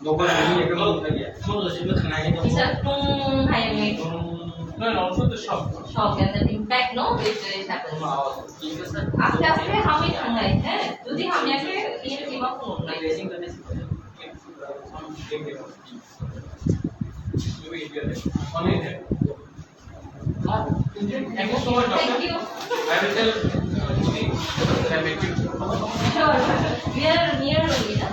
hay no, no, also the shock. Shock and the impact, no, which is happening. After how many times, eh? Do they have never even give up on like? Thank you so much, doctor. Thank you. I will tell I make you. Sure. We are near only, na?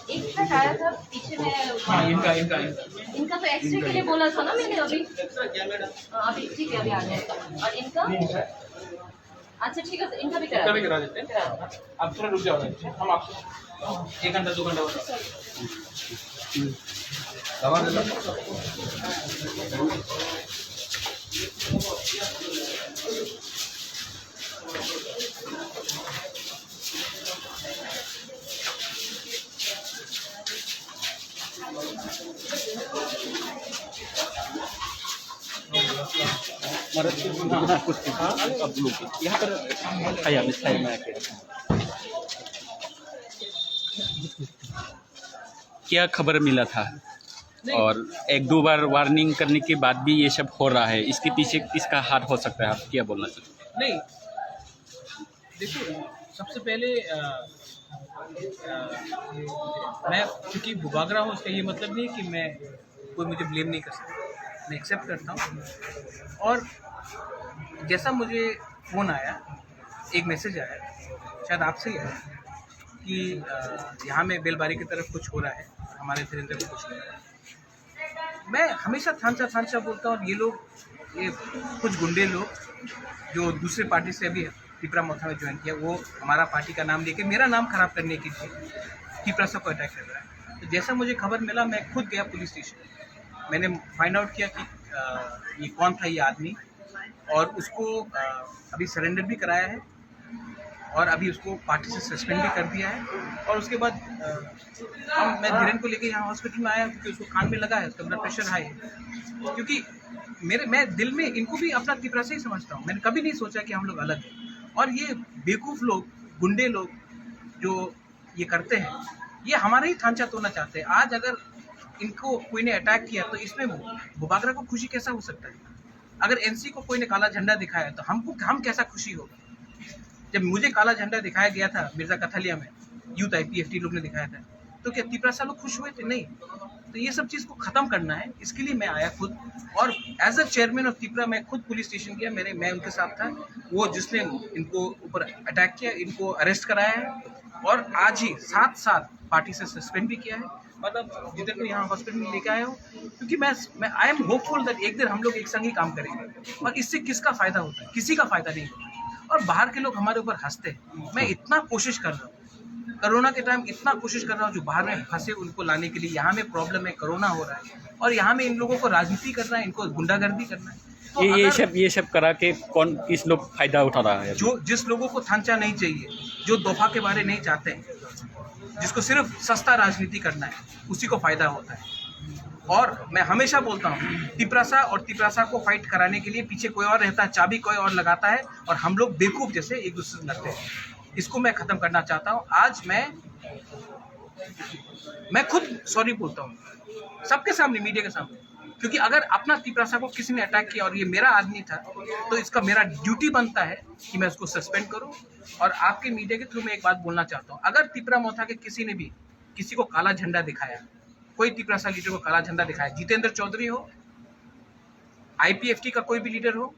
एक तक आया था पीछे में। हाँ इनका तो x ray के लिए बोला था ना मैंने अभी। अभी ठीक है अभी आ जाएगा। और इनका अच्छा ठीक है इनका भी करा देते हैं। आप थोड़ा रुक जाओ हम आपको 1 घंटा 2 घंटा यहाँ पर क्या खबर मिला था और 1-2 बार वार्निंग करने के बाद भी ये सब हो रहा है, इसके पीछे किसका हाथ हो सकता है, आप क्या बोलना चाहते हैं? नहीं देखिए सबसे पहले मैं क्योंकि बुबागरा हूँ उसका ये मतलब नहीं कि मैं कोई मुझे ब्लेम नहीं कर सकता, मैं एक्सेप्ट करता हूँ। और जैसा मुझे फ़ोन आया, एक मैसेज आया, शायद आपसे ही आया कि यहाँ में बेलबारी की तरफ कुछ हो रहा है, हमारे धीरेन्द्र को कुछ हो रहा है। मैं हमेशा थानसा बोलता हूँ। और ये लोग ये कुछ गुंडे लोग जो दूसरे पार्टी से अभी टिपरा मोथा में ज्वाइन किया, वो हमारा पार्टी का नाम लेके मेरा नाम खराब करने के लिए टिपरा को अटैक कर रहा है। तो जैसा मुझे खबर मिला मैं खुद गया पुलिस स्टेशन, मैंने फाइंड आउट किया कि ये कौन था ये आदमी, और उसको अभी सरेंडर भी कराया है और अभी उसको पार्टी से सस्पेंड भी कर दिया है। और उसके बाद मैं धीरेन्द्र को लेके यहाँ हॉस्पिटल में आया क्योंकि उसको कान में लगा है, उसका ब्लड प्रेशर हाई है। क्योंकि मैं दिल में इनको भी अपना टिपरा से ही समझता हूँ, मैंने कभी नहीं सोचा कि हम लोग अलग हैं। और ये बेवकूफ़ लोग, गुंडे लोग जो ये करते हैं, ये हमारा ही थांचा तोड़ना चाहते हैं। आज अगर इनको कोई ने अटैक किया तो इसमें बुबागरा को खुशी कैसा हो सकता है? अगर एनसी को कोई ने काला झंडा दिखाया तो हम कैसा खुशी होगा? जब मुझे काला झंडा दिखाया गया था मिर्जा कथलिया में, यूथ IPFT लोग ने दिखाया था, तो क्या तिपरासा लोग खुश हुए थे? नहीं। तो ये सब चीज़ को ख़त्म करना है, इसके लिए मैं आया खुद। और as a chairman of Tipra मैं खुद पुलिस स्टेशन गया, मैं उनके साथ था। वो जिसने इनको ऊपर अटैक किया, इनको अरेस्ट कराया है और आज ही साथ पार्टी से सस्पेंड भी किया है। मतलब जिधर को यहाँ हॉस्पिटल में लेके आया हूँ, क्योंकि मैं आई एम होपफुल दैट एक दिन हम लोग एक संग ही काम करेंगे। और इससे किसका फ़ायदा होता है? किसी का फ़ायदा नहीं होता। और बाहर के लोग हमारे ऊपर हंसते हैं। मैं इतना कोशिश कर रहा हूँ, कोरोना के टाइम इतना कोशिश कर रहा हूँ, जो बाहर में फंसे उनको लाने के लिए। यहाँ में प्रॉब्लम है, कोरोना हो रहा है और यहाँ में इन लोगों को राजनीति करना है, इनको गुंडागर्दी करना है। तो ये सब करा के कौन किस लोग फायदा उठा रहा है? जो जिस लोगों को थांचा नहीं चाहिए, जो दोफा के बारे नहीं चाहते हैं, जिसको सिर्फ सस्ता राजनीति करना है, उसी को फायदा होता है। और मैं हमेशा बोलता हूँ, तिपरासा को फाइट कराने के लिए पीछे कोई और रहता है, चाबी कोई और लगाता है और हम लोग बेवकूफ़ जैसे एक दूसरे से लड़ते हैं। इसको मैं ख़त्म करना चाहता हूँ। आज मैं खुद सॉरी बोलता हूँ सबके सामने, मीडिया के सामने, क्योंकि अगर अपना तिपरासा को किसी ने अटैक किया और ये मेरा आदमी था, तो इसका मेरा ड्यूटी बनता है कि मैं उसको सस्पेंड करूं। और आपके मीडिया के थ्रू मैं एक बात बोलना चाहता हूं, अगर तिपरा मोथा के किसी ने भी किसी को काला झंडा दिखाया, कोई तिपरासा लीडर को काला झंडा दिखाया, जितेंद्र चौधरी हो, IPFT का कोई भी लीडर हो,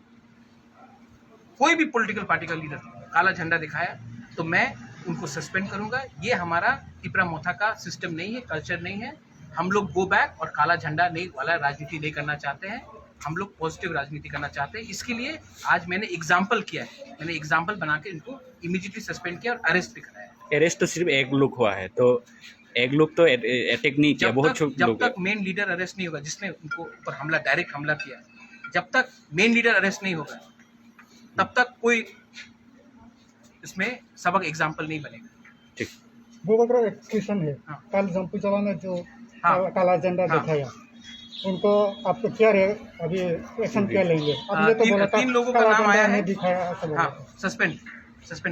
कोई भी पॉलिटिकल पार्टी का लीडर काला झंडा दिखाया, तो मैं उनको सस्पेंड करूंगा। ये हमारा तिपरा मोथा का सिस्टम नहीं है, कल्चर नहीं है। हम लोग गो बैक और काला झंडा नहीं वाला राजनीति नहीं करना चाहते हैं। हम लोग पॉजिटिव राजनीति करना चाहते हैं। इसके लिए आज मैंने एग्जाम्पल किया है, मैंने एग्जाम्पल बना के इनको इमीडिएटली सस्पेंड किया और अरेस्ट भी कराया। अरेस्ट तो सिर्फ एक लोग हुआ है, तो एक लोग तो अटैक नहीं किया, बहुत जब लोग तक मेन लीडर अरेस्ट नहीं होगा, जिसने उनको ऊपर हमला, डायरेक्ट हमला किया, जब तक मेन लीडर अरेस्ट नहीं होगा तब तक कोई इसमें सबक एग्जाम्पल नहीं बनेगा। ठीक। वो अगर एक्सक्यूशन है, हाँ। कल जंपूचला ने जो हाँ। काला झंडा हाँ। दिखाया, उनको आपको क्या रहे अभी एक्शन क्या लेंगे? अब ये तो बोला था तीन लोगों का काला नाम झंडा आया नहीं है। दिखाया, ऐसा बोला हाँ, था। सस्पेंड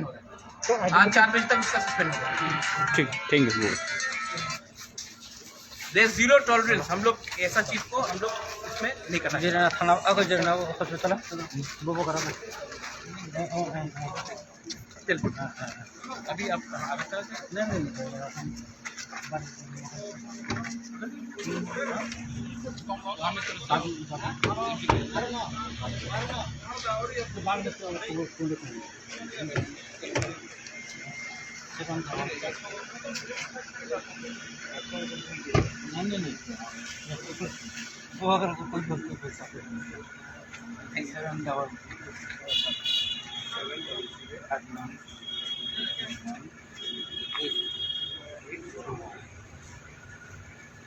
हो रहा है। तो आज 4 बजे तक इसका सस्पेंड होगा। ठीक, thank you. There is zero tolerance, हम लोग ऐसा चीज को हम लोग इसमें नहीं करना चाहिए। थाना अगर जगना हॉस्पिटल वो करा चल अभी आप कहाँ नहीं वो अगर कोई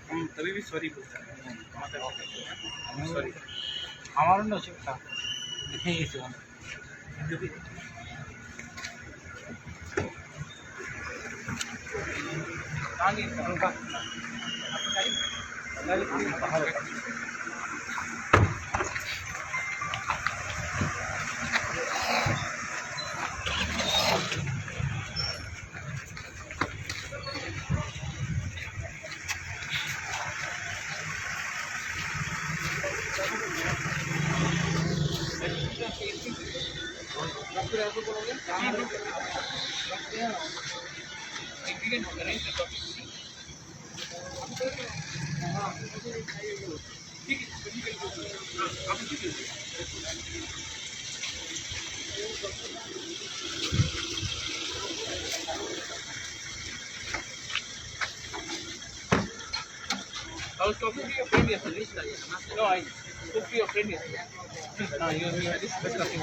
हम तभी भी सॉरी बोलते हैं। सॉरी हमारा नसीब था नहीं I was talking to your friend yesterday. No, I spoke to your friend yesterday. No, you had this discussing.